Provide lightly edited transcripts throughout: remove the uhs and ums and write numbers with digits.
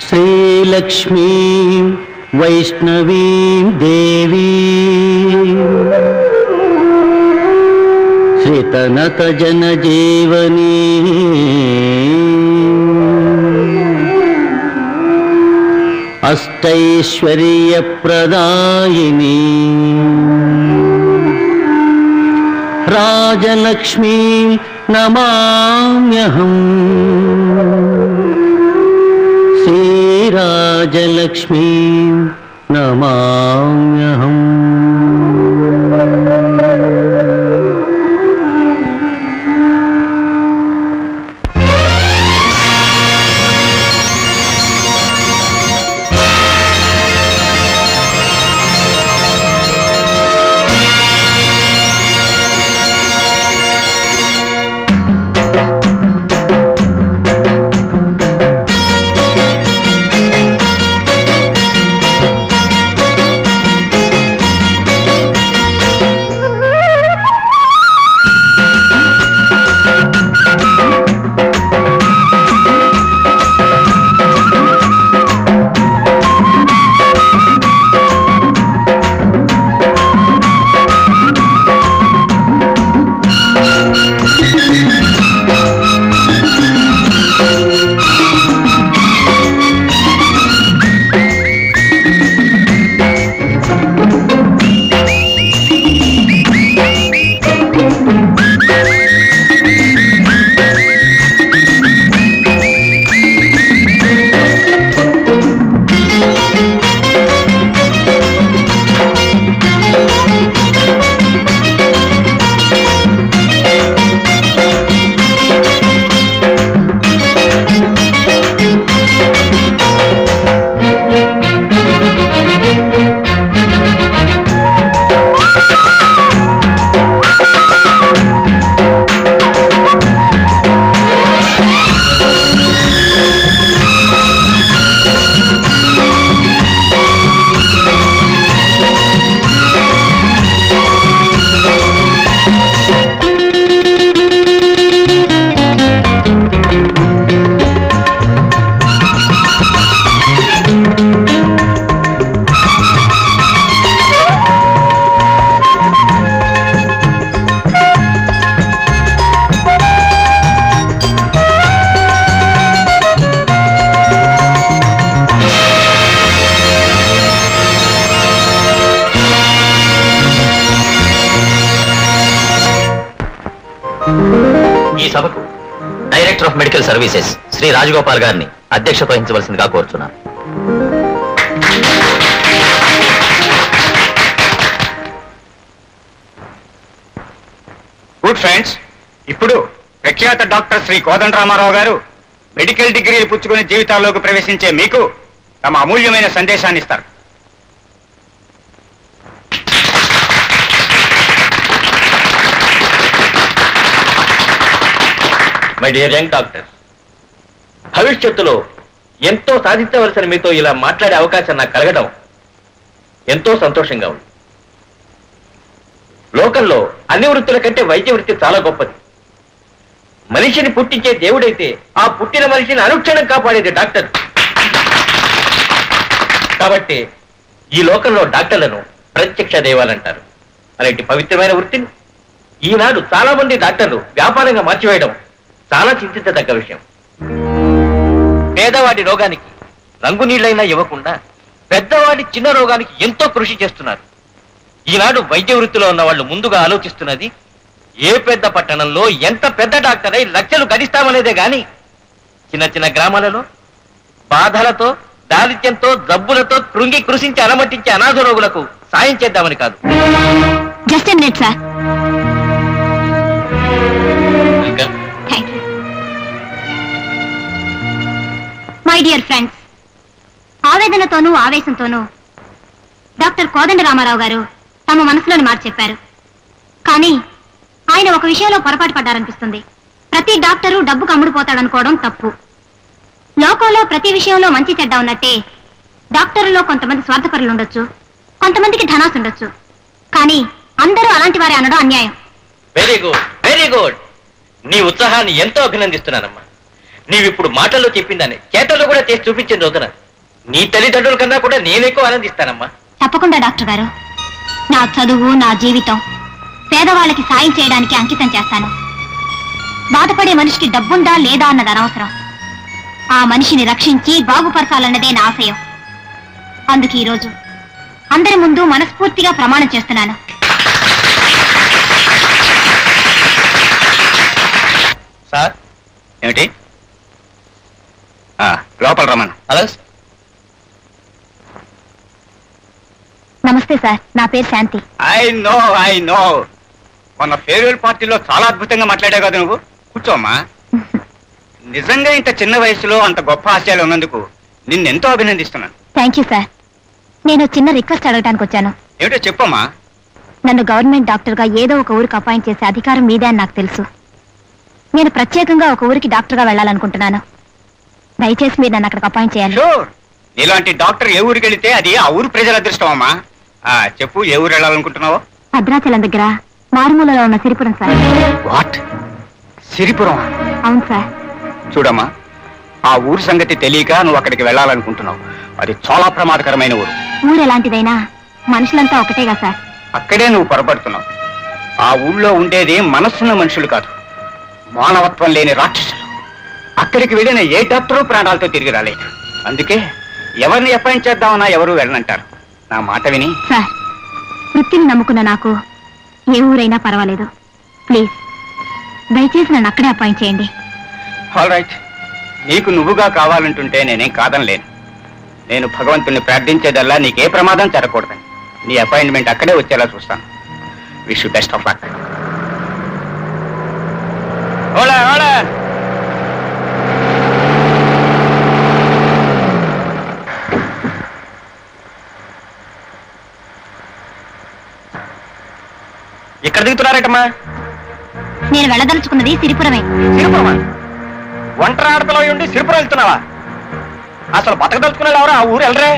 శ్రీలక్ష్మీ వైష్ణవీ దేవీ శ్రీతనత జనజీవనీ అష్టైశ్వర్యప్రదాయిని రాజలక్ష్మీ నమామ్యహం శ్రీరాజలక్ష్మీ నమామ్యహం. Director of medical services Shri Rajagopal గారిని అధ్యక్షత వహించవలసిందిగా కోరుచున్నాను. గుడ్ ఫ్రెండ్స్, ఇప్పుడు ప్రఖ్యాత డాక్టర్ శ్రీ కోదండరామారావు గారు మెడికల్ డిగ్రీలు పుచ్చుకుని జీవితాల్లోకి ప్రవేశించే మీకు తమ అమూల్యమైన సందేశాన్ని ఇస్తారు. మై డియర్ యంగ్ డాక్టర్, భవిష్యత్తులో ఎంతో సాధించవలసిన మీతో ఇలా మాట్లాడే అవకాశం నాకు కలగడం ఎంతో సంతోషంగా ఉంది. లోకంలో అన్ని వృత్తుల కంటే వైద్య వృత్తి చాలా గొప్పది. మనిషిని పుట్టించే దేవుడైతే ఆ పుట్టిన మనిషిని అనుక్షణం కాపాడేది డాక్టర్. కాబట్టి ఈ లోకంలో డాక్టర్లను ప్రత్యక్ష దైవాలంటారు. అలాంటి పవిత్రమైన వృత్తిని ఈనాడు చాలా మంది డాక్టర్లు వ్యాపారంగా మార్చివేయడం చాలా చింతించదగ్గ విషయం. పేదవాడి రోగానికి రంగు నీళ్లైనా ఇవ్వకుండా పెద్దవాడి చిన్న రోగానికి ఎంతో కృషి చేస్తున్నారు. ఈనాడు వైద్య వృత్తిలో ఉన్న వాళ్ళు ముందుగా ఆలోచిస్తున్నది ఏ పెద్ద పట్టణంలో ఎంత పెద్ద డాక్టర్ అయి లక్షలు గడిస్తామనేదే గాని చిన్న చిన్న గ్రామాలలో బాధలతో, దారిద్ర్యంతో, జబ్బులతో కృంగి కృషించి అలమటించే అనాథ రోగులకు సాయం చేద్దామని కాదు. Just a minute sir. My dear friends, ఆవేదనతోనూ ఆవేశంతోనూ డాక్టర్ కోదండరామారావు గారు తమ మనసులోని మాట చెప్పారు. కానీ ఆయన ఒక విషయంలో పొరపాటు పడ్డారనిపిస్తుంది. ప్రతి డాక్టరు డబ్బుకు అమ్ముడుపోతాడనుకోవడం తప్పు. లోకంలో ప్రతి విషయంలో మంచి చెడ్డ ఉన్నట్టే డాక్టర్లలో కొంతమంది స్వార్థపరులు ఉండొచ్చు, కొంతమందికి ధనాసు ఉండొచ్చు. కానీ అందరూ అలాంటి వారే అనడం అన్యాయం. Very good, very good. నీ ఉత్సాహాన్ని ఎంతో అభినందిస్తున్నానమ్మా. నీవిప్పుడు మాటల్లో చెప్పిందని చేతల్లో కూడా చేసి చూపించిన రోజున నీ తల్లిదండ్రుల కన్నా కూడా నేనెక్కువ ఆనందిస్తానమ్మా. తప్పకుండా డాక్టర్ గారు. నా చదువు, నా జీవితం పేదవాళ్ళకి సాయం చేయడానికి అంకితం చేస్తాను. బాధపడే మనిషికి డబ్బుందా లేదా అన్నది అనవసరం. ఆ మనిషిని రక్షించి బాగుపరచాలన్నదే నా ఆశయం. అందుకు ఈరోజు అందరి ముందు మనస్ఫూర్తిగా ప్రమాణం చేస్తున్నాను. సార్ ఏమిటి? లోపల రమ్మను. హలో. నమస్తే సార్, నా పేరు శాంతి. ఐ నో మొన్న ఫేర్వెల్ పార్టీలో చాలా అద్భుతంగా మాట్లాడావు కదా నువ్వు. కూర్చోమ్మా. నిజంగా ఇంత చిన్న వయసులో అంత గొప్ప ఆశయాలు ఉన్నందుకు నిన్నెంతో అభినందిస్తున్నాను. Thank you sir. నేను చిన్న రిక్వెస్ట్ అడగడానికి వచ్చాను. ఏమిటో చెప్పమ్మా. నన్ను గవర్నమెంట్ డాక్టర్గా ఏదో ఒక ఊరికి అపాయింట్ చేసే అధికారం మీదే అని నాకు తెలుసు. నేను ప్రత్యేకంగా ఒక ఊరికి డాక్టర్గా వెళ్ళాలనుకుంటున్నాను. దయచేసి మీరు నన్ను అక్కడికి అపాయింట్ చేయాలి. షూర్. ఇలాంటి డాక్టర్ ఏ ఊరికి వెళితే అది ఆ ఊరు ప్రజల అదృష్టం అమ్మా. చెప్పు, ఏ ఊరు వెళ్ళాలనుకుంటున్నావు? భద్రాచలం దగ్గర మారుమూలలో ఉన్న సిరిపురం సార్. వాట్? సిరిపురం? అవును సార్. చూడమ్మా, ఆ ఊరు సంగతి తెలియక నువ్వు అక్కడికి వెళ్ళాలనుకుంటున్నావు. అది చాలా ప్రమాదకరమైన ఊరు. ఊరు ఎలాంటిదైనా మనుషులంతా ఒకటేగా సార్. అక్కడే నువ్వు పొరపడుతున్నావు. ఆ ఊళ్ళో ఉండేది మనస్సున్న మనుషులు కాదు, మానవత్వం లేని రాక్షసులు. అక్కడికి వెళ్ళిన ఏ డాక్టరు ప్రాణాలతో తిరిగి రాలేదు. అందుకే ఎవరిని అపాయింట్ చేద్దామన్నా ఎవరు వెళ్ళనంటారు. నా మాట విని. సార్, వృత్తిని నమ్ముకున్న నాకు ఏ ఊరైనా పర్వాలేదు. ప్లీజ్ దయచేసి నన్ను అక్కడే అపాయింట్ చేయండి. All right. నీకు నువ్వుగా కావాలంటుంటే నేనేం కాదనలేను. నేను భగవంతుణ్ణి ప్రార్థించేదల్లా నీకే ప్రమాదం జరగకూడదని. నీ అపాయింట్మెంట్ అక్కడే వచ్చేలా చూస్తాను. Wish you best of luck. ఎక్కడ దిగుతున్నారటమ్మా? నేను వెళ్ళదలుచుకున్నది సిరిపురమే. సిరిపురమా? ఒంటరి ఆడపిల్ల ఉండి సిరిపురం వెళ్తున్నావా? అసలు బతకదలుచుకున్నాడు ఎవరు? ఆ ఊరు వెళ్ళరే.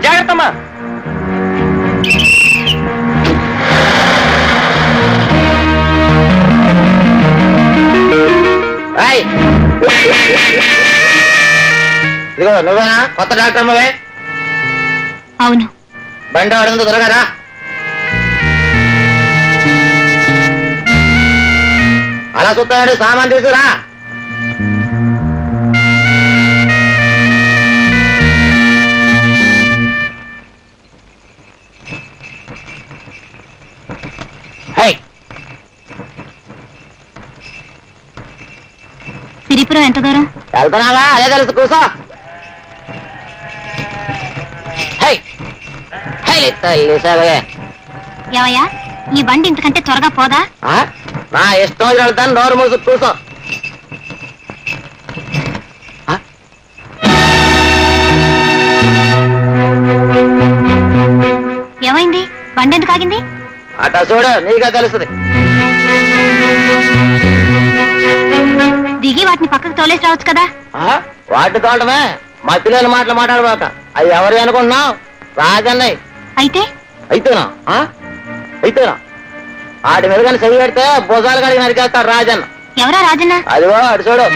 జాగ్రత్తమ్మా. ఇదిగో నువ్వేనా కొత్త డాక్టర్ అమ్మవే? అవును. బండి అడుగుందో త్వరగా. అలా చూస్తాడు, సామాన్ తీసుకురా. సిరిపురం ఎంత దూరం? వెళ్తున్నావా? అదే తెలుసు, కూసో. ఏవయ్యా, ఈ బండి ఇంతకంటే త్వరగా పోదా? నా ఇష్టం వచ్చి వెళ్తాను, నోరు మూసు కూసో. ఏమైంది? బండి ఎందుకు ఆగింది? అట చూడు, నీకే తెలుస్తుంది. దిగి వాటిని పక్కకు తోలేసి రావచ్చు కదా. వాటిని తోటమే, మా పిల్లల మాటలు మాట్లాడబాక. అది ఎవరు అనుకుంటున్నావు? రాజన్నయ్య. అయితే అయితేనా? వాటి మీద కానీ చెయ్యి పెడితే భుజాలు కడిగి నరికేస్తాడు రాజన్న. ఎవరా రాజన్న? అదిగో అటు చూడు.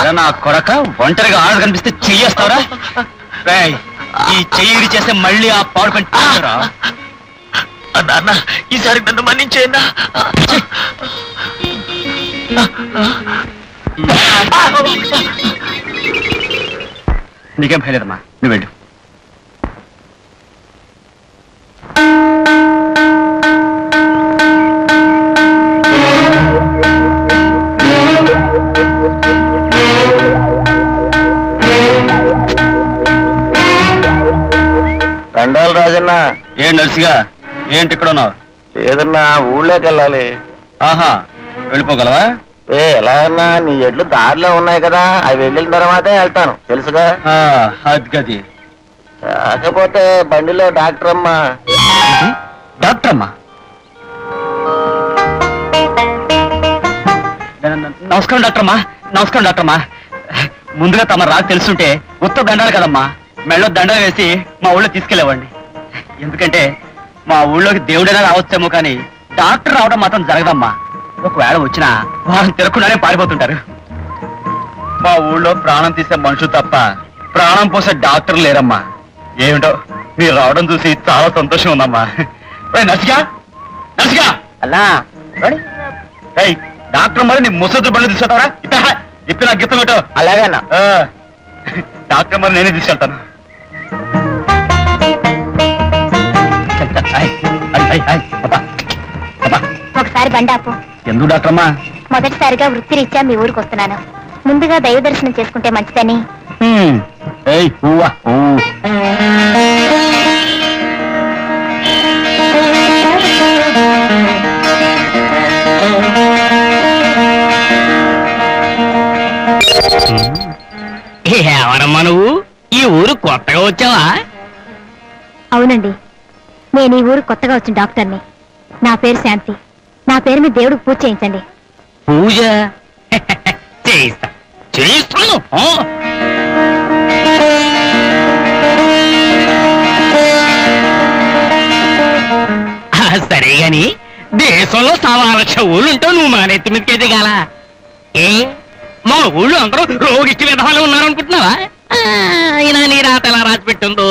ఎరా నా కొడక, ఒంటరిగా ఆడ కనిపిస్తే చెయ్యేస్తావరా? ఈ చెయ్యి చేస్తే మళ్ళీ ఆ పాడు పని అన్న ఈసారి నన్ను మన్నించేయన్నా. నీకేం భయలేదమ్మా, నువ్వు వెళ్ళు. దండాలు రాజన్న. ఏం నర్సిగా, ఏంటి ఇక్కడ ఉన్నావు? ఏదన్నా ఊళ్ళోకి వెళ్ళాలి. ఆహా, వెళ్ళిపోగలవా? ఎలా అన్నా, నీ ఎడ్లు దారిలో ఉన్నాయి కదా, అవి వెళ్ళిన తర్వాతే వెళ్తాను, తెలుసుగా. అది గది. కాకపోతే బండిలో డాక్టర్ అమ్మా. డాక్టర్ అమ్మా? నమస్కారం డాక్టర్ అమ్మా. నమస్కారం డాక్టర్ అమ్మా. ముందుగా తమ రాకు తెలుసుంటే ఉత్త దండాలి కదమ్మా, మెళ్ళో దండ వేసి మా ఊళ్ళో తీసుకెళ్ళేవాడిని. ఎందుకంటే మా ఊళ్ళోకి దేవుడైనా రావచ్చేమో కానీ డాక్టర్ రావడం మాత్రం జరగదమ్మా. ఒకవేళ వచ్చినా వారం తిరగకుండానే పారిపోతుంటారు. మా ఊళ్ళో ప్రాణం తీసే మనుషులు తప్ప ప్రాణం పోసే డాక్టర్ లేరమ్మా. ఏమిటో మీరు రావడం చూసి చాలా సంతోషం ఉందమ్మా. నర్సిగా, నర్సిగా అన్నా డాక్టర్ మరి నీ ముసలి బండ్లు తీసుకెళ్తారా? ఇప్పుడు నాకు గిత్తం పెట్టు. అలాగే అన్నా. డాక్టర్ మరి నేనే తీసుకెళ్తాను. ఒకసారి బండాపు. ఎందుకు డాక్టర్ అమ్మా? మొదటిసారిగా వృత్తిరీత్యా మీ ఊరికి వస్తున్నాను. ముందుగా దైవ దర్శనం చేసుకుంటే మంచిదని. ఎవరమ్మా నువ్వు? ఈ ఊరు కొత్తగా వచ్చావా? అవునండి, నేను ఈ ఊరు కొత్తగా వచ్చిన డాక్టర్ని. నా పేరు శాంతి. నా పేరు మీద దేవుడికి పూజ చేయించండి. పూజ చేయిస్తాను. సరే గాని దేశంలో 1,00,000 ఊళ్ళుంటావు, నువ్వు మా నెత్తి మీదకే దిగాల? మా ఊళ్ళో అందరూ రోగిష్టి విధాలు ఉన్నారనుకుంటున్నావా? ఇలా నీ రాత ఎలా రాసి పెట్టిందో.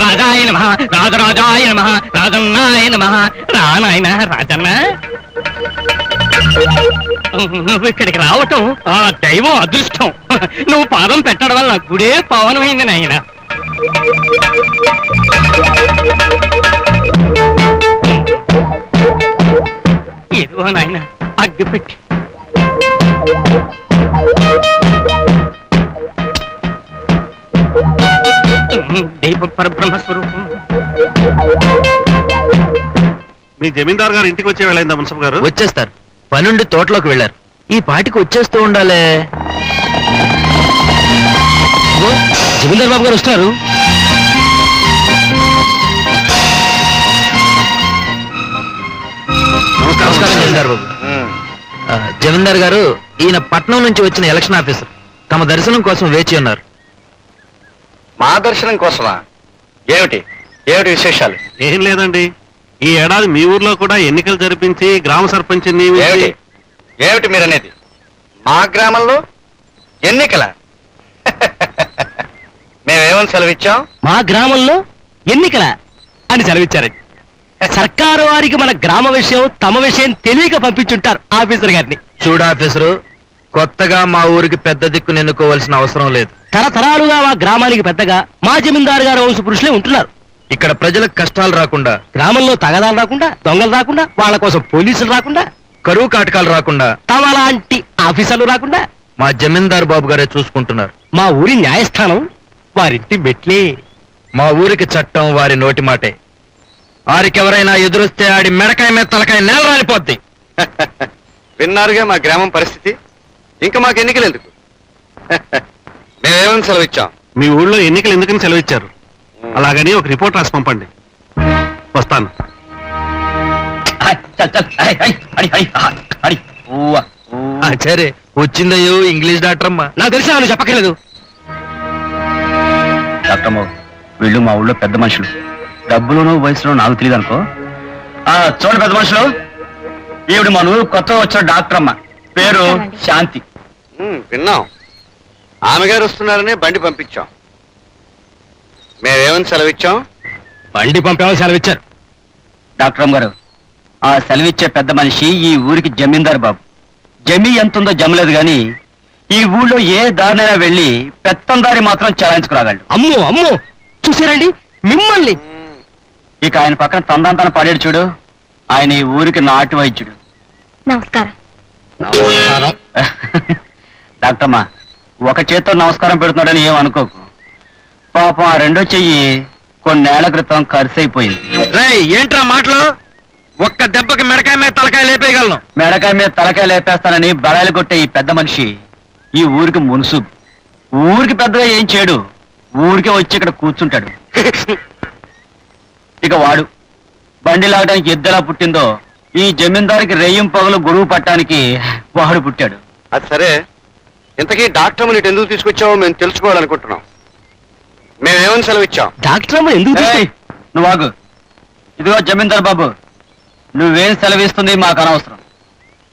రాజాయ నమః, రాజరాజాయ నమః, రాజన్నాయ నమః. రానాయన రాజన్న, నువ్వు ఇక్కడికి రావటం ఆ దైవం అదృష్టం. నువ్వు పాదం పెట్టడం వల్ల గుడే పవనమైంది నాయన. ఏదో నాయన అగ్గి పెట్టి దైవ పరబ్రహ్మ స్వరూపం. మీ జమీందార్ గారు ఇంటికి వచ్చే వెళ్ళైందా మున్సబ్ గారు? వచ్చేస్తారు, పనుండి తోటలోకి వెళ్ళారు. ఈ పాటికి వచ్చేస్తూ ఉండాలే. జమీందార్ బాబు గారు వస్తారు. నమస్కారం జమీందార్ బాబు. జమీందార్ గారు, ఈయన పట్నం నుంచి వచ్చిన ఎలక్షన్ ఆఫీసర్. తమ దర్శనం కోసం వేచి ఉన్నారు. మా దర్శనం కోసమా? ఏమిటి ఏమిటి విశేషాలు? ఏం లేదండి, ఈ ఏడాది మీ ఊర్లో కూడా ఎన్నికలు జరిపించి గ్రామ సర్పంచ్ ఏమిటి మీరనేది? మా గ్రామంలో ఎన్నికల? మేమేమని సెలవిచ్చాం? మా గ్రామంలో ఎన్నికల అని సెలవిచ్చారండి. సర్కారు వారికి మన గ్రామ విషయం తమ విషయం తెలియక పంపించుంటారు ఆఫీసర్ గారిని. చూడు ఆఫీసరు, కొత్తగా మా ఊరికి పెద్ద దిక్కును ఎన్నుకోవాల్సిన అవసరం లేదు. తరతరాలుగా మా గ్రామానికి పెద్దగా మా జమీందారు గారు వంశ పురుషులే ఉంటున్నారు. ఇక్కడ ప్రజలకు కష్టాలు రాకుండా, గ్రామంలో తగదాలు రాకుండా, దొంగలు రాకుండా, వాళ్ళ కోసం పోలీసులు రాకుండా, కరువు కాటకాలు రాకుండా, తమ లాంటి ఆఫీసర్లు రాకుండా మా జమీందారు బాబు గారే చూసుకుంటున్నారు. మా ఊరి న్యాయస్థానం వారింటి మెట్లే. మా ఊరికి చట్టం వారి నోటి మాటే. వారికెవరైనా ఎదురొస్తే ఆడి మెడకాయ మీద తలకాయ నేల రాలిపోద్ది. విన్నారుగా మా గ్రామం పరిస్థితి. ఇంకా మాకు ఎన్నికలు ఎందుకు? మేమేమని సెలవిచ్చాం? మీ ఊళ్ళో ఎన్నికలు ఎందుకని సెలవిచ్చారు? అలాగని ఒక రిపోర్ట్ రాసి పంపండి, వస్తాను. సరే వచ్చిందయ్యో ఇంగ్లీష్ డాక్టర్ అమ్మా. నాకు తెలిసిన నువ్వు చెప్పక్కర్లేదు. డాక్టర్ బాబు వీళ్ళు మా ఊళ్ళో పెద్ద మనుషులు. డబ్బులోనూ వయసులో నాకు తెలియదు అనుకో. చూడండి పెద్ద మనుషులు, ఈవిడ మన ఊరు కొత్తగా వచ్చిన డాక్టర్ అమ్మ, పేరు శాంతి. విన్నాం, ఆమె గారు వస్తున్నారని బండి పంపించాం. మేమేమని సెలవిచ్చాం? బండి పంపేమని సెలవిచ్చారు. డాక్టర్ అమ్మ గారు, ఆ సెలవిచ్చే పెద్ద మనిషి ఈ ఊరికి జమీందారు బాబు. జమీ ఎంత ఉందో జమలేదు గాని ఈ ఊళ్ళో ఏ దారినైనా వెళ్ళి పెత్తందారి మాత్రం చలాయించుకురాగలడు. అమ్మో అమ్మో, చూసారండి మిమ్మల్ని. ఇక ఆయన పక్కన తందాంతన పడేడు చూడు, ఆయన ఈ ఊరికి నాటు వైద్యుడు. నమస్కారం. డాక్టర్ అమ్మా, ఒక చేత్తో నమస్కారం పెడుతున్నాడని ఏం అనుకోకు. పాపం ఆ రెండో చెయ్యి కొన్నేళ్ల క్రితం ఖర్చు అయిపోయింది. రేయ్, ఏంట్రా మాటలు? ఒక్క దెబ్బకి మెడకాయ మీద తలకాయ లేపేయగలను. మెడకాయ మీద తలకాయ లేపేస్తానని బడాయిలు కొట్టే ఈ పెద్ద మనిషి ఈ ఊరికి మునుసు. ఊరికి పెద్దగా ఏం చేయడు, ఊరికే వచ్చి ఇక్కడ కూర్చుంటాడు. ఇక వాడు బండి లాగడానికి ఎద్దెలా పుట్టిందో ఈ జమీందారికి రెయ్యం పగలు గొడుగు పట్టడానికి వాడు పుట్టాడు. అది సరే, ఇంతకీ డాక్టర్ నీటి ఎందుకు తీసుకొచ్చావో మేము తెలుసుకోవాలనుకుంటున్నాం. మేమేమని సెలవిచ్చాం? డాక్టర్ అమ్మ ఎందుకు ఏయ్, నువ్వు ఆగు. ఇదిగో జమీందార్ బాబు, నువ్వేం సెలవిస్తుంది మాకు అనవసరం.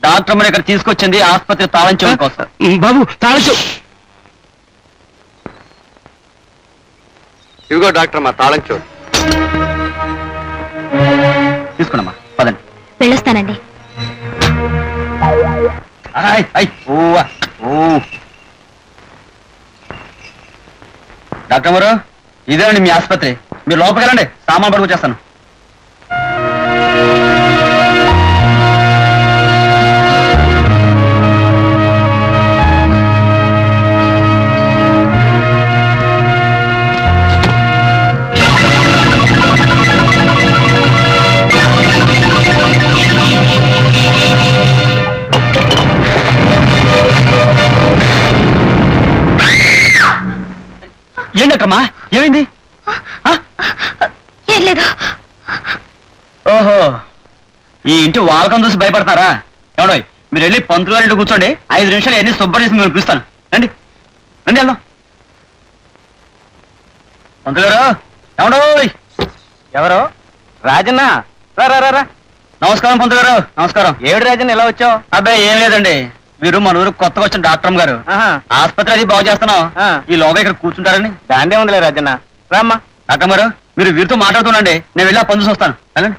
డాక్టర్ అమ్మని ఇక్కడ తీసుకొచ్చింది ఆసుపత్రి తాళం చెవుల కోసం. బాబు తాళచు. ఇదిగో డాక్టర్ మా తాళం చెవులు. తీసుకున్నామా, పదండి. వెళ్ళొస్తానండి. డాక్టర్ గారు, ఇదేనండి మీ ఆసుపత్రి. మీరు లోపలికి వెళ్ళండి, సామాన్ పడుకు చేస్తాను. ఏంటమ్మా, ఏమైంది? ఏం లేదు. ఓహో, ఈ ఇంటి వాలకం చూసి భయపడతారా? ఎవడో మీరు వెళ్ళి పంతులు గారి ఇంటి కూర్చోండి. 5 నిమిషాలు ఎన్ని శుభ్రం చేసి మీరు పిలుస్తాను. రండి రండి, వెళ్దాం. పంతులు గారు, ఎవడో? ఎవరు? రాజన్న. రా. నమస్కారం పంతులు గారు. నమస్కారం. ఏడు రాజన్న, ఎలా వచ్చావు? అబ్బాయి ఏం లేదండి, మీరు మన ఊరు కొత్తగా వచ్చిన డాక్టర్ గారు ఆసుపత్రి అది బాగు చేస్తున్నాం, ఈ లోగా ఇక్కడ కూర్చుంటారని. దాందే ఉందిలే రాజన్న. రామ్మా. డాక్టర్ గారు, మీరు వీరితో మాట్లాడుతుండండి, నేను వెళ్ళి ఆ పని చూసి వస్తాను. వెళ్ళండి,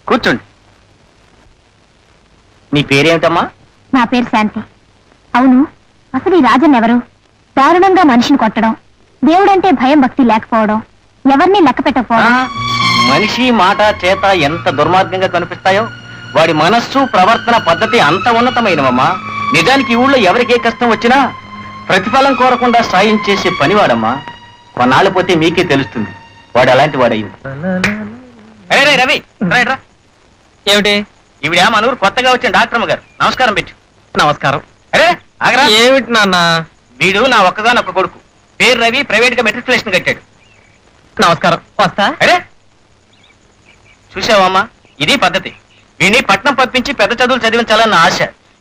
కూర్చోండి. నీ పేరేమిటమ్మా? నా పేరు శాంతి. అవును, అసలు ఈ రాజన్ ఎవరు? దారుణంగా మనిషిని కొట్టడం, దేవుడంటే భయం భక్తి లేకపోవడం, ఎవరిని లెక్క పెట్టకపోవడం. మనిషి మాట చేత ఎంత దుర్మార్గంగా కనిపిస్తాయో వాడి మనస్సు ప్రవర్తన పద్ధతి అంత ఉన్నతమైనవమ్మా. నిజానికి ఈ ఊళ్ళో ఎవరికి ఏ కష్టం వచ్చినా ప్రతిఫలం కోరకుండా సాయం చేసే పనివాడమ్మా. కొన్నాళ్ళు పోతే మీకే తెలుస్తుంది వాడు అలాంటి వాడయింది. రవి, రా. ఏమిటి? ఈవిడ మన ఊరు కొత్తగా వచ్చిన డాక్టర్ గారు. నమస్కారం పెట్టు. నమస్కారం. అరే ఆగరా. ఏమిటి నాన్న? వీడు నా ఒక్కగానొక్క కొడుకు, పేరు రవి, ప్రైవేట్ గా మెట్రికులేషన్ కట్టాడు. నమస్కారం, వస్తా. అరే చూసావమ్మా, ఇది పద్ధతి. వీడిని పట్నం పంపించి పెద్ద చదువులు చదివించాలన్న ఆశ.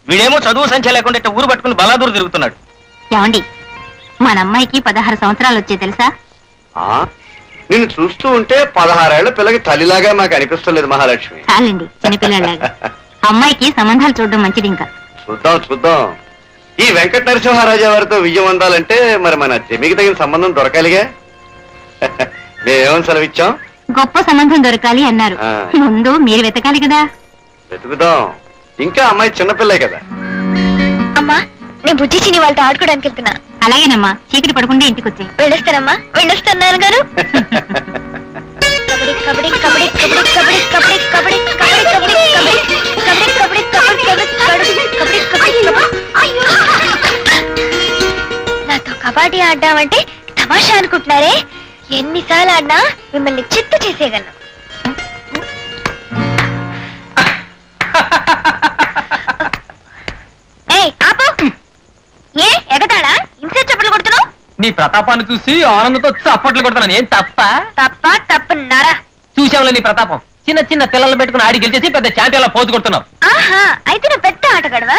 వీడేమో చదువు సంఖ్య లేకుండా ఇట్ట ఊరు పట్టుకుని బలాదూరు తిరుగుతున్నాడు. ఏమండి, మన అమ్మాయికి 16 సంవత్సరాలు వచ్చే తెలుసా? నిన్ను చూస్తూ ఉంటే 16 ఏళ్ల పిల్లకి తల్లిలాగా మాకు అనిపిస్తలేదు మహాలక్ష్మి. చాలండి, చిన్నపిల్లలాగా. అమ్మాయికి సంబంధాలు చూడడం మంచిది. ఇంకా చూద్దాం. ఈ వెంకట నరసింహారాజా వారితో విజయం అందాలంటే మరి మన జమికి తగిన సంబంధం దొరకాలిగా. మేమేమని సెలవిచ్చాం? గొప్ప సంబంధం దొరకాలి అన్నారు. ముందు మీరు వెతకాలి కదా. వెతుకుదాం. ఇంకా అమ్మాయి చిన్నపిల్లే కదా. అమ్మా, నేను బుజ్జి చిన్ని వాళ్ళతో ఆడుకోవడానికి వెళ్తున్నా. అలాగేనమ్మా, చీకటి పడకుండా ఇంటికి వచ్చి. వెళ్ళొస్తానమ్మా, వెళ్ళొస్తాను గారు. కబడ్డీ కబడ్డీ కబడ్డీ కబడ్డీ కబడ్డీ కబడ్డీ కబడ్డీ కబడ్డీ కబడ్డీ కబడ్డీ కబడ్డీ కబడ్డీ నాతో కబడ్డీ ఆడ్డామంటే తమాషా అనుకుంటున్నారే? ఎన్నిసార్లు ఆడినా మిమ్మల్ని చిత్తు చేసేయగలను. ఏ ఎగతాడా? ఇంతే చప్పట్లు కొడుతున్నావు? నీ ప్రతాపాన్ని చూసి ఆనందంతో చప్పట్లు కొడుతున్నాను. ఏం తప్పున్నారా? చూసావులే నీ ప్రతాపం. చిన్న చిన్న పిల్లలు పెట్టుకుని ఆడి గెలిచేసి పెద్ద ఛాంపియన్లా పోజు కొడుతున్నావు. ఆహా, అయితే నువ్వు పెద్ద ఆటగాడవా?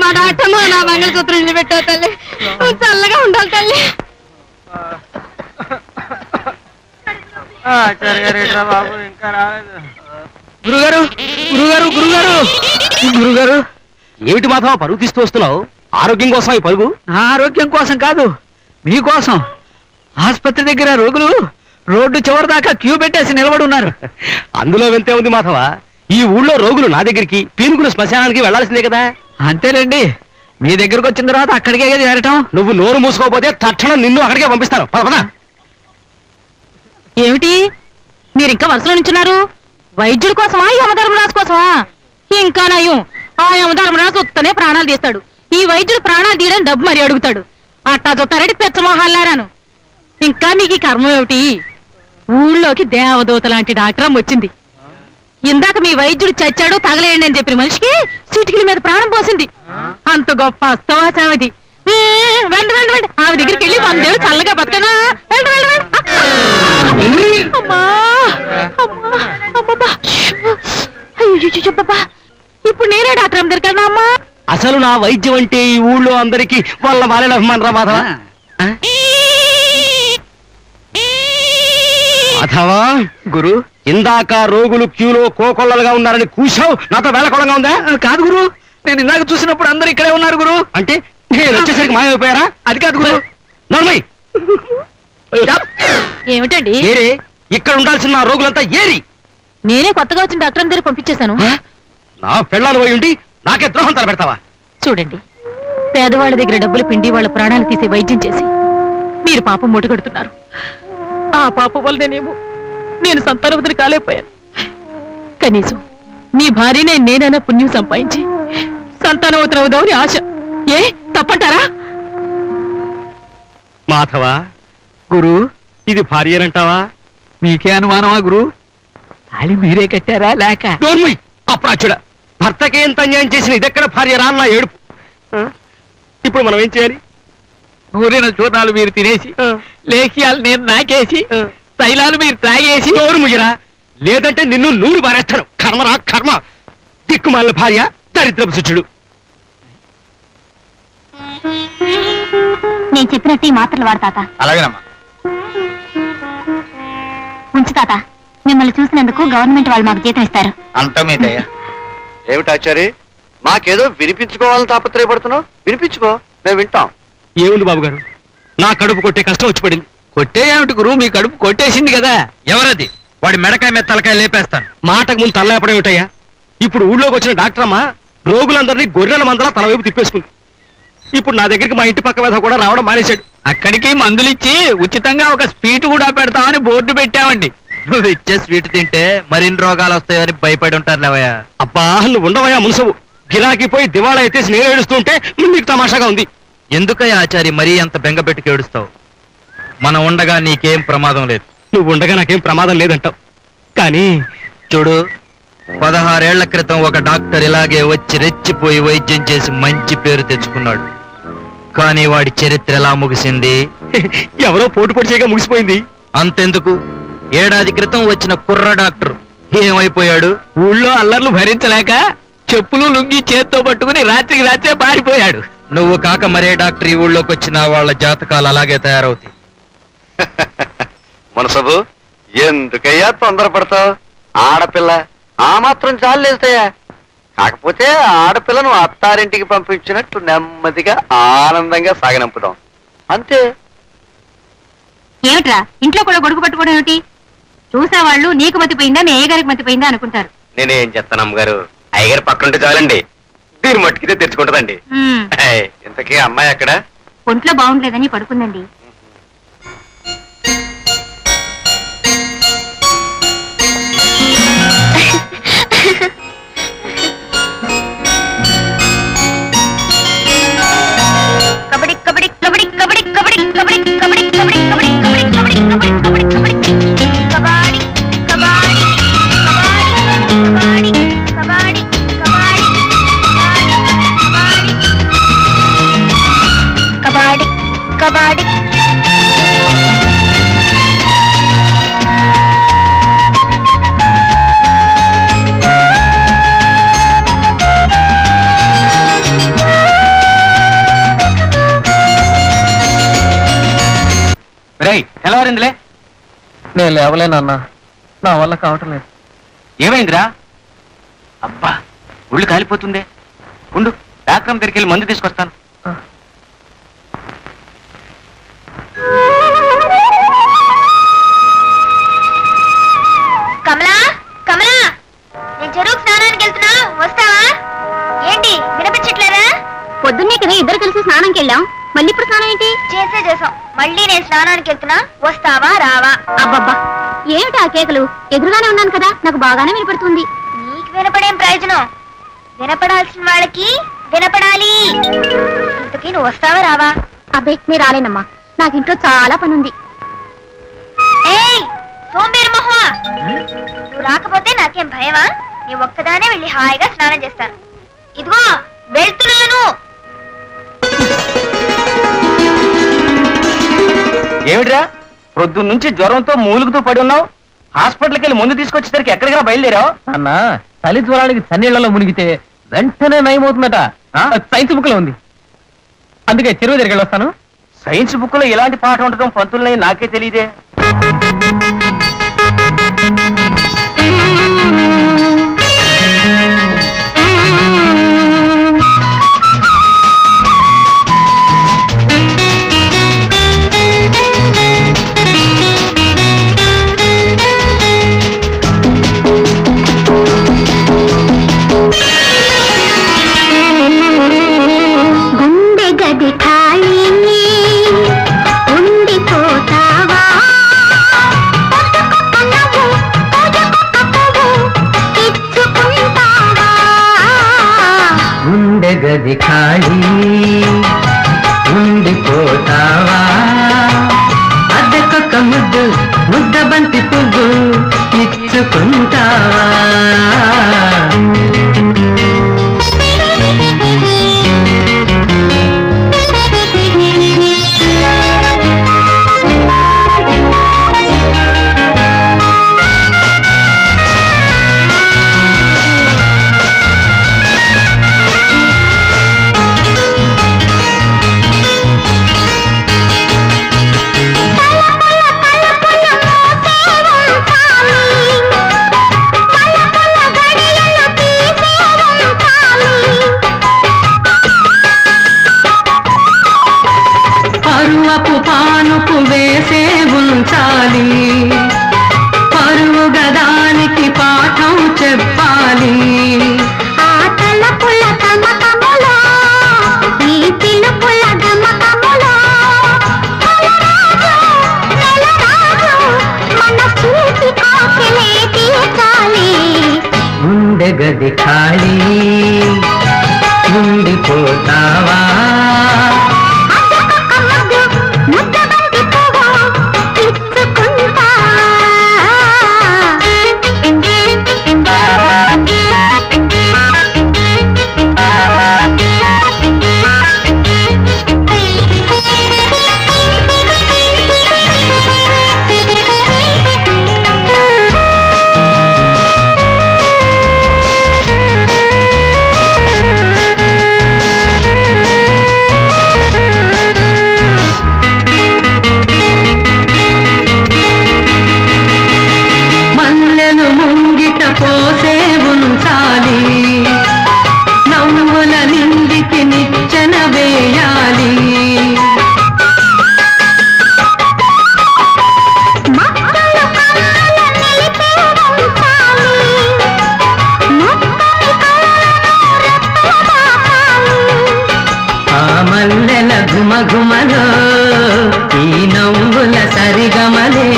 మా డాక్టర్ నా మంగళసూత్రం ఇల్లు పెట్టావు తల్లి, చల్లగా ఉండాలి తల్లి. గురుగారు గురుగారు గురుగారు గురుగారు ఏమిటి మాధవ పరుగు తీస్తూ వస్తున్నావు? ఆరోగ్యం కోసం ఈ పరుగు? నా ఆరోగ్యం కోసం కాదు, మీకోసం. ఆసుపత్రి దగ్గర రోగులు రోడ్డు చివరి దాకా క్యూ పెట్టేసి నిలబడి ఉన్నారు. అందులో వింతే ఉంది మాధవ. ఈ ఊళ్ళో రోగులు నా దగ్గరికి, పీనుగులు శ్మశానానికి వెళ్లాల్సిందే కదా. అంతేలేండి, మీ దగ్గరకు వచ్చిన తర్వాత అక్కడికే చేరటం. నువ్వు నోరు మూసుకోకపోతే తక్షణం నిన్ను అక్కడికే పంపిస్తాను. పద పద. ఏమిటి మీరు ఇంకా వరుసలో నించున్నారు? వైద్యుడి కోసమా, యమధర్మరాజు కోసమా? ఇంకా నయం, ఆ యమధర్మరాజు వస్తేనే ప్రాణాలు తీస్తాడు, ఈ వైద్యుడు ప్రాణాలు తీయడం డబ్బు మరి అడుగుతాడు. అట్టా చూస్తారంటే పెచ్చమోహాలారాను. ఇంకా మీకు ఈ కర్మ ఏమిటి? ఊళ్ళోకి దేవదూత లాంటి డాక్టర్ వచ్చింది. ఇందాక మీ వైద్యుడు చచ్చాడు తగలేయండి అని చెప్పిన మనిషికి చిటికల మీద ప్రాణం పోసింది. అంత గొప్ప అస్తవాచామది. వెండి వెండి వెండి ఆమె దగ్గరికి వెళ్ళి 100 ఏళ్ళు చల్లగా బతకనా? వెండి వెండి వెండి. అమ్మా అమ్మా అమ్మబ్బా, అయ్యో ఇప్పుడు నేనే డాక్టర్ అమ్మ దగ్గరికి వెళ్ళినా అమ్మా? అసలు నా వైద్యం అంటే ఈ ఊళ్ళో అందరికీ వాళ్ళ మారేడు అభిమానరా మాధవ? మాధవా గురు, ఇందాక రోగులు క్యూలో కోకొల్లలుగా ఉన్నారని కూశావు, నాతో వేళకోళంగా ఉందా? కాదు గురు, నేను ఇందాక చూసినప్పుడు అందరూ ఇక్కడే ఉన్నారు గురు. అంటే నేను వచ్చేసరికి మాయమైపోయారా? అది కాదు గురు. నర్మయ్, ఏమిటండి ఏరే ఇక్కడ ఉండాల్సిన నా రోగులంతా ఏరి? నేనే కొత్తగా వచ్చిన డాక్టర్ దగ్గర పంపించేశాను. నా పెళ్ళాలు పోయి ఉండి నాకే ద్రోహం తలపెడతావా? చూడండి, పేదవాళ్ళ దగ్గర డబ్బులు పిండి వాళ్ళ ప్రాణాలు తీసే వైద్యం చేసి మీరు పాపం మూటగడుతున్నారు. ఆ పాపం వల్లనేమో నేను సంతానవతిని కాలేకపోయాను. కనీసం మీ భార్యనే నేనైనా పుణ్యం సంపాదించి సంతానవతిని అవుదామని ఆశ. ఏ తప్పంటారా? మాధవ గురు, ఇది భార్యనంటావా? మీకే అనుమానమా గురు? తాళి మీరే కట్టారా లేక? అప్రాచుడా, భర్తకి ఎంత అన్యాయం చేసిన ఇదెక్కడ భార్య రా నా ఏడుపు. ఇప్పుడు మనం ఏం చేయాలి? ఊరిన చూర్ణాలు మీరు తినేసి, లేఖ్యాలు నేను నాకేసి, తైలాలు మీరు తాగేసి. నోరు ముయ్యరా, లేదంటే నిన్ను నూరు బారేస్తాను. కర్మరా కర్మ, దిక్కుమాలిన భార్య, దరిద్రపు శిష్యుడు. నేను చెప్పినట్టు ఈ మాత్రలు వాడు తాత. అలాగేనమ్మా. ఉంచు తాత, మిమ్మల్ని చూసినందుకు గవర్నమెంట్ వాళ్ళు మాకు జీతం ఇస్తారు. అంతా మీదయ్యా. ఏమిటాచారి, మాకేదో వినిపించుకోవాలని తాపత్రయపడుతున్నావు? వినిపించుకో, మేము వింటాం. ఏముంది బాబు గారు, నా కడుపు కొట్టే కష్టం వచ్చి పడింది. కొట్టేయేమిటి గురు, మీ కడుపు కొట్టేసింది కదా. ఎవరది? వాడి మెడకాయ మీద తలకాయ లేపేస్తాను. మాటకు ముందు తల్లేపడం ఏమిటయ్యా? ఇప్పుడు ఊళ్ళోకి వచ్చిన డాక్టర్ అమ్మా రోగులందరినీ గొర్రెల మందలా తల వైపు తిప్పేసుకుంది. ఇప్పుడు నా దగ్గరికి మా ఇంటి పక్క మీద కూడా రావడం మానేశాడు. అక్కడికి మందులిచ్చి ఉచితంగా ఒక స్వీట్ కూడా పెడతామని బోర్డు పెట్టామండి. నువ్వు ఇచ్చే స్వీట్ తింటే మరిన్ని రోగాలు వస్తాయని భయపడి ఉంటారు లేవయ్యా. అబ్బా నువ్వు ఉండవయ్యా మునుసవు. గిరాకీ పోయి దివాళా ఎత్తేసి నేను ఏడుస్తుంటే నీకు తమాషాగా ఉంది. ఎందుకయ్యా ఆచారి మరీ అంత బెంగ పెట్టుకు ఏడుస్తావు? మనం ఉండగా నీకేం ప్రమాదం లేదు. నువ్వు ఉండగా నాకేం ప్రమాదం లేదంటావు, కానీ చూడు, 16 ఏళ్ల క్రితం ఒక డాక్టర్ ఇలాగే వచ్చి రెచ్చిపోయి వైద్యం చేసి మంచి పేరు తెచ్చుకున్నాడు. కానీ వాడి చరిత్ర ఎలా ముగిసింది? ఎవరో పోటు పొడి చేయగా ముగిసిపోయింది. అంతెందుకు, ఏడాది క్రితం వచ్చిన కుర్ర డాక్టర్ ఏమైపోయాడు? ఊళ్ళో అల్లర్లు భరించలేక చెప్పులు లుంగి చేత్తో పట్టుకుని రాత్రికి రాత్రే పారిపోయాడు. నువ్వు కాక మరే డాక్టర్ ఈ ఊళ్ళోకి వచ్చిన వాళ్ళ జాతకాలు అలాగే తయారవుతాయి. మనసబు, ఎందుకయ్యా తొందరపడతావు? ఆడపిల్ల ఆ మాత్రం చాలేస్తాయా? కాకపోతే ఆడపిల్లను అత్తారింటికి పంపించినట్టు నెమ్మదిగా ఆనందంగా సాగనంపుదాం, అంతే. ఏమిట్రా ఇంట్లో కూడా గొడుగు పట్టుకోవడం ఏమిటి? చూసేవాళ్ళు నీకు మతిపోయిందా మీ అయ్యగారికి మతిపోయిందా అనుకుంటారు. నేనేం చెప్తాను అమ్మగారు, అయ్యగారు పక్కనుంటే చాలండి, దీని మట్టుకితే తెచ్చుకుంటదండి. ఇంతకీ అమ్మాయి అక్కడ? ఒంట్లో బాగుండలేదని పడుకుందండి. కబడ్డీ కబడ్డీ కబడ్డీ కబడ్డీ కబడ్డీ కబడ్డీ కబడ్డీ కబడ్డీ కబడ్డీ కబడ్డీ కబడ్డీ కబడ్డీ కబడ్డీ కబడ్డీ కబడ్డీ కబడ్డీ కబడ్డీ మగవాడి తెల్లవారిందిలే. నేను లేవలేనన్నా, నా వల్ల కావటం లేదు. ఏమైందిరా? అబ్బా ఒళ్ళు కాలిపోతుందే. ఉండు, డాక్టర్ దగ్గరికి వెళ్ళి మందు తీసుకొస్తాను. కమలా, కమలా, నేను చెరువుకు స్నానానికి వెళ్తున్నా, వస్తావా? ఏంటి వినిపించట్లేదా? పొద్దున్నే కదా ఇద్దరు కలిసి స్నానంకి వెళ్ళాం, మళ్ళీ ఇప్పుడు స్నానం ఏంటి? చేసాం, మళ్ళీ నేను స్నానానికి వెళ్తున్నా, వస్తావా రావా? అబ్బబ్బా ఏమిటి ఆ కేకలు? ఎదురుగానే ఉన్నాను కదా, నాకు బాగానే వినపడుతుంది. నీకు వినపడేం ప్రయోజనం? వినపడాల్సిన వాళ్ళకి వినపడాలి. ఇంతకీ నువ్వు వస్తావా రావా? అబ్బే నేను రాలేనమ్మా, నాకు ఇంట్లో చాలా పని ఉంది. ఏయ్ సోంబేరు మొహమా, నువ్వు రాకపోతే నాకేం భయమా? నీ ఒక్కదానే వెళ్ళి హాయిగా స్నానం చేస్తాను. ఇదిగో వెళ్తున్నాను. ఏమిట్రా ప్రొద్దున్న నుంచి జ్వరంతో మూలుగుతూ పడి ఉన్నావు? హాస్పిటల్కి వెళ్ళి ముందు తీసుకొచ్చేసరికి ఎక్కడికైనా బయలుదేరావు? అన్న చలి జ్వరానికి చన్నీళ్లలో మునిగితే వెంటనే నయమవుతుందట. సైన్స్ బుక్ లో ఉంది, అందుకే చెరువు దగ్గరికి వస్తాను. సైన్స్ బుక్ లో ఇలాంటి పాఠం ఉండటం పంతులున్నాయి నాకే తెలియదే. గది ఖాళీ ఉండిపోతావా? అద్దెకొక్క ముద్ద బంతి పువ్వు ఇచ్చుకుంటావా? పానుపు వేసే ఉంచాలి, పరువు గదానికి పాఠం చెప్పాలి. ఆ తలపుల తమకములో ఈ పిలుపుల గమకములో మన చూసి కాకలే తీర్చాలి. గుండె గది ఖాళీ ఉండిపోతావా? పోసే ఉంచాలి, నవ్వుల నిందికి నిచ్చెన వేయాలి. ఆ మల్లెల ఘుమఘుమలో ఈ నవ్వుల సరిగమలే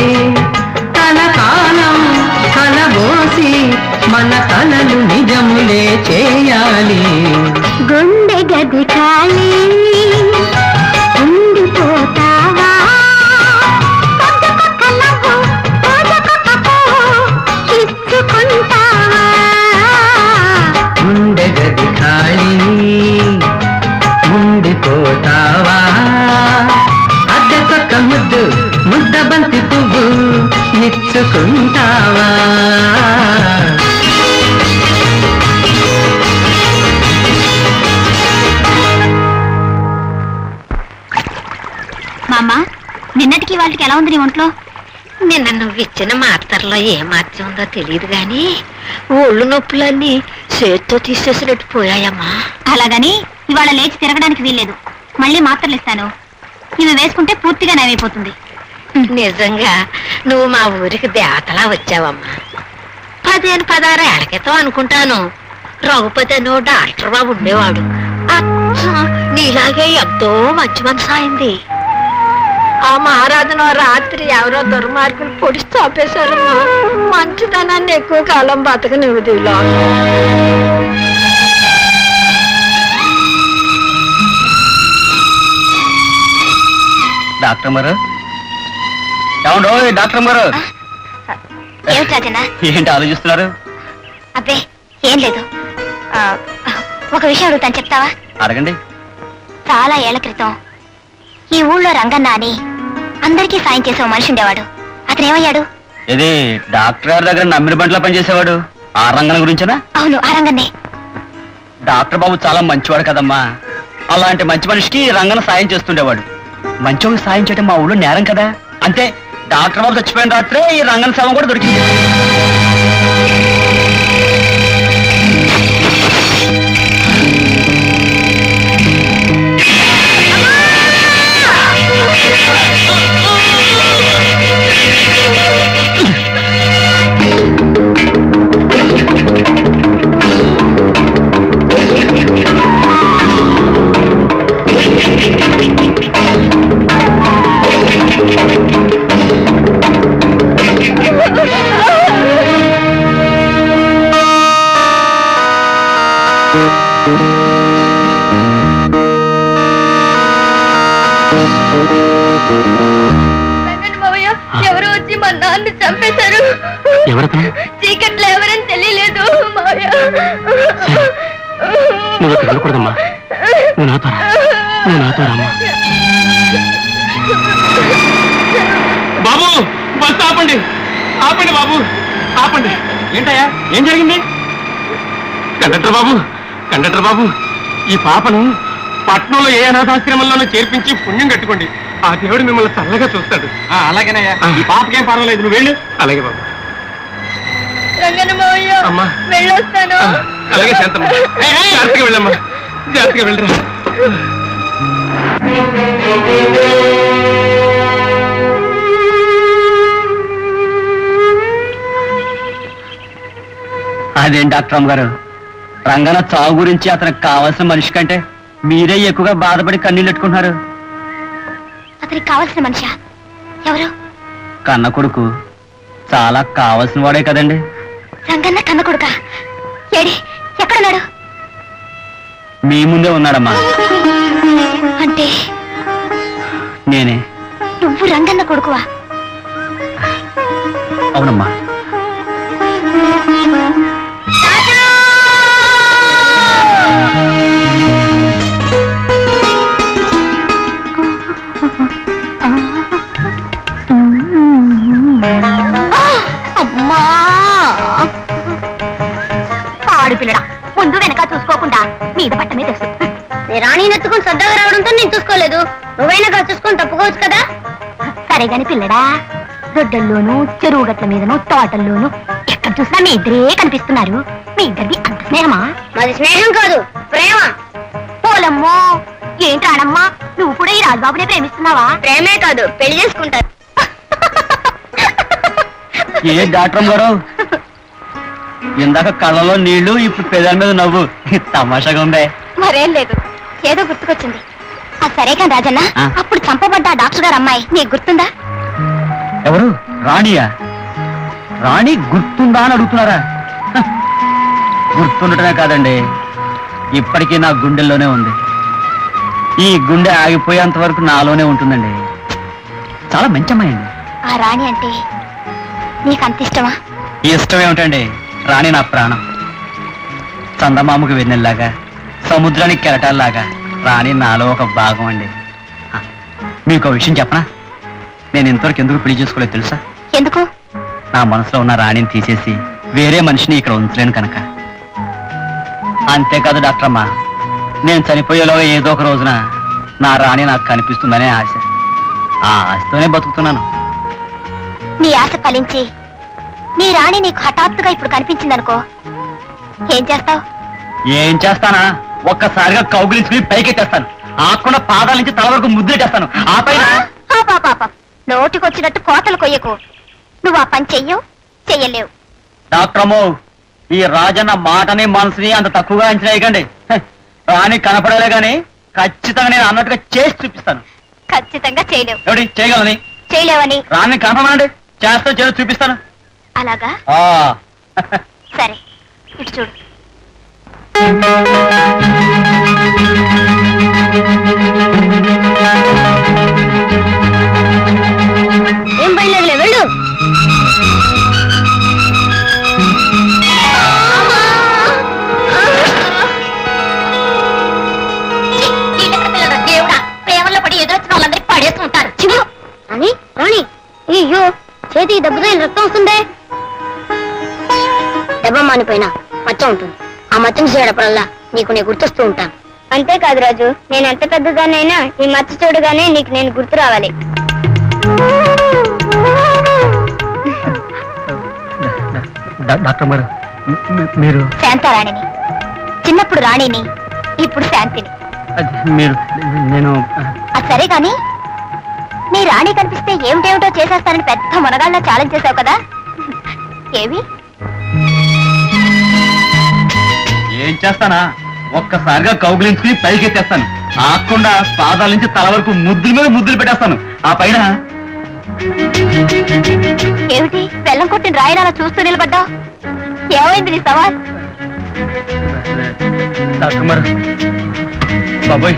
కలకాలం కలబోసి మన కలలు నిజములే చేయాలి. గుండె గది ఖాళీ ఉండిపోతావా? గుండె గది ఖాళీ ఉండిపోతావా? చేసుకుంటావా? మామ, నిన్నటికి వాళ్ళకి ఎలా ఉంది నీ ఒంట్లో? నిన్న నువ్వు ఇచ్చిన మాత్రలో ఏ మార్చి ఉందో తెలియదు గాని ఒళ్ళు నొప్పులన్నీ చేత్తో తీసేసినట్టు పోయాయమ్మా. అలాగని ఇవాళ లేచి తిరగడానికి వీల్లేదు. మళ్ళీ మాత్రలు ఇస్తాను, ఇవి వేసుకుంటే పూర్తిగా నయమైపోతుంది. నిజంగా నువ్వు మా ఊరికి దేవతలా వచ్చావమ్మా. 15-16 ఏళ్ల క్రితం అనుకుంటాను రఘుపతి అని ఓ డాక్టర్ బాబు ఉండేవాడు. అచ్చం నీలాగే ఎంతో మంచి మనసు అయింది. ఆ మహారాజును రాత్రి ఎవరో దుర్మార్గులు పొడిచి చాపేశారమ్మా. మంచితనాన్ని ఎక్కువ కాలం బతకనివ్వదులా. డాక్టర్ గారు, ఏమండో డాక్టర్ గారు, ఏమిటి రాజన్న? ఏంటి ఆలోచిస్తున్నారు? అబ్బే ఏం లేదు. ఒక విషయం అడుగుతాను, చెప్తావా? అడగండి. చాలా ఏళ్ల క్రితం ఈ ఊళ్ళో రంగన్న అని అందరికీ సాయం చేసే ఓ మనిషి ఉండేవాడు. అతను ఏమయ్యాడు? ఇది డాక్టర్ గారి దగ్గర నమ్మిన బంట్లో పనిచేసేవాడు. ఆ రంగన గురించేనా? అవును, ఆ రంగన్నే. డాక్టర్ బాబు చాలా మంచివాడు కదమ్మా. అలాంటి మంచి మనిషికి రంగన సాయం చేస్తుండేవాడు. మంచోళ్ళకి సాయం చేయడం మా ఊళ్ళో నేరం కదా. అంతే, డాక్టర్ బాబు చచ్చిపోయిన రాత్రే ఈ రంగన శవం కూడా దొరికింది. ఎవరు వచ్చి మా నాన్న చంపేశారు. చీకట్లో ఎవరని తెలియలేదు మావయ్య. నువ్వు అక్కడ వెళ్ళకూడదమ్మా. నువ్వు నాతో రామ్మా. బాబు, బస్సు ఆపండి, ఆపండి బాబు, ఆపండి. ఏంటయ్యా, ఏం జరిగింది? కండక్టర్ బాబు, ఈ పాపను పట్నంలో ఏ అనాథాశ్రమంలోనూ చేర్పించి పుణ్యం కట్టుకోండి. ఆ దేవుడు మిమ్మల్ని చల్లగా చూస్తాడు. అలాగేనయ్యా, ఈ పాపకేం పర్వాలేదు, నువ్వు వెళ్ళు. అలాగే బాబు. రంగన్న మావయ్య, అమ్మా వెళ్ళొస్తాను. అలాగే శాంతమ్మ, జాగ్రత్తగా వెళ్ళమ్మా, జాగ్రత్తగా వెళ్ళరా. అదేం డాక్టర్ అమ్మ గారు, రంగన చావు గురించి అతనికి కావాల్సిన మనిషి కంటే మీరే ఎక్కువగా బాధపడి కన్నీళ్ళు పెట్టుకుంటున్నారు. అతనికి కావాల్సిన మనిషా? ఎవరు? కన్న కొడుకు. చాలా కావాల్సిన వాడే కదండి. రంగన్న కన్న కొడుకా? ఏడి, ఎక్కడున్నాడు? మీ ముందే ఉన్నాడమ్మా. అంటే నేనే. నువ్వు రంగన్న కొడుకువా? అవునమ్మా. అమ్మా, ఆడుపిల్లడా, ముందు వెనక చూసుకోకుండా మీద పట్ట మీద రాణి నెత్తుకుని సరదాగా రావడంతో నేను చూసుకోలేదు. నువ్వైనా కాదు చూసుకొని తప్పుకోవచ్చు కదా. సరే గాని పిల్లడా, దొడ్డల్లోనూ చెరువు గట్ల మీదను తోటల్లోనూ ఎక్కడ చూసినా మీ ఇద్దరే కనిపిస్తున్నారు. మీ ఇద్దరిది అంత స్నేహమా? మాది స్నేహం కాదు, ప్రేమ. పోలమ్మో, ఏంటి రాణమ్మా, నువ్వు కూడా ఈ రాజుబాబునే ప్రేమిస్తున్నావా? ప్రేమే కాదు, పెళ్లి చేసుకుంటారు. ఏ డాక్టర్ గారు, ఇందాక కళ్ళలో నీళ్లు, ఇప్పుడు పెదాల మీద నవ్వు. తమాషాగా ఉందే. మరేం లేదు, ఏదో గుర్తుకొచ్చింది. సరే కానీ రాజన్న, అప్పుడు చంపబడ్డ డాక్టర్ గారు అమ్మాయి నీకు గుర్తుందా? ఎవరు? రాణియా? రాణి గుర్తుందా అని అడుగుతున్నారా? గుర్తుండటమే కాదండి, ఇప్పటికీ నా గుండెల్లోనే ఉంది. ఈ గుండె ఆగిపోయేంత వరకు నాలోనే ఉంటుందండి. చాలా మంచి అమ్మాయి అండి. ఆ రాణి అంటే నీకు అంత ఇష్టమా? ఇష్టం ఏమిటండి, రాణి నా ప్రాణం. చందమామకు వెన్నెల్లాగా, సముద్రానికి కెరటాల్లాగా రాణి నాలో ఒక భాగం అండి. మీకు విషయం చెప్పనా? నేను ఇంతవరకు ఎందుకు పెళ్లి చేసుకోలేదు తెలుసా? ఎందుకు? నా మనసులో ఉన్న రాణిని తీసేసి వేరే మనిషిని ఇక్కడ ఉంచలేను కనుక. అంతేకాదు డాక్టర్ అమ్మా, నేను చనిపోయేలోగా ఏదో ఒక రోజున నా రాణి నాకు కనిపిస్తుందనే ఆశ. ఆ ఆశతోనే బతుకుతున్నాను. నీ ఆశ ఫలించి నీ రాణి నీకు హఠాత్తుగా ఇప్పుడు కనిపించిందనుకో, ఏం చేస్తావు? ఏం చేస్తానా, ఒక్కసారిగా కౌగిలించుకుని పైకెట్టేస్తాను. ఆకుండా పాదాల నుంచి తల వరకు ముద్రెట్టేస్తాను. ఆ పైన పాప నోటికొచ్చినట్టు కోతలు కొయ్యకు. నువ్వు ఆ పని చెయ్యలేవు. డాక్టర్ అమ్మో, ఈ రాజన్న మాటని మనసుని అంత తక్కువగా అంచనా వేయకండి. రాణి కనపడలే గాని ఖచ్చితంగా నేను అన్నట్టుగా చేసి చూపిస్తాను. ఖచ్చితంగా చేయలేవు. ఎవడి చేయగలని? చేయలేవని రాణి కనపడమండి, చేస్తా చేసి చూపిస్తాను. అలాగా? సరే, ఇటు చూడు. ఏం బయలుదేరలే, వెళ్ళు. ప్రేమలో పడి ఎదురొచ్చిన వాళ్ళందరికీ పడేస్తుంటారు. చివు అని రాణి, అయ్యో చేతి దెబ్బతో రక్తం వస్తుందే. దెబ్బ మానిపోయినా మచ్చ ఉంటుంది. ఆ మచ్చను చేయడప్పుడల్లా నీకు నేను గుర్తొస్తూ ఉంటాను. అంతేకాదు రాజు, నేను ఎంత పెద్దదానైనా ఈ మచ్చ చూడగానే నీకు నేను గుర్తు రావాలి. డాక్టర్ గారు, మీరు శాంతారాణిని. చిన్నప్పుడు రాణిని, ఇప్పుడు శాంతిని. మీరు నేను అది సరే కాని, నీ రాణి కనిపిస్తే ఏమిటేమిటో చేసేస్తానని పెద్ద మునగాళ్ళ ఛాలెంజ్ చేసావు కదా, ఏవి? ఏం చేస్తానా, ఒక్కసారిగా కౌగిలించుకుని పైకెత్తేస్తాను. ఆకుండా పాదాల నుంచి తల వరకు ముద్దుల మీద ముద్దులు పెట్టేస్తాను. ఆ పైన ఏమిటి బెల్లం కొట్టిన రాయడాలా చూస్తూ నిలబడ్డావు? ఏమైంది నీ సవాల్? డాక్టర్ బాబోయ్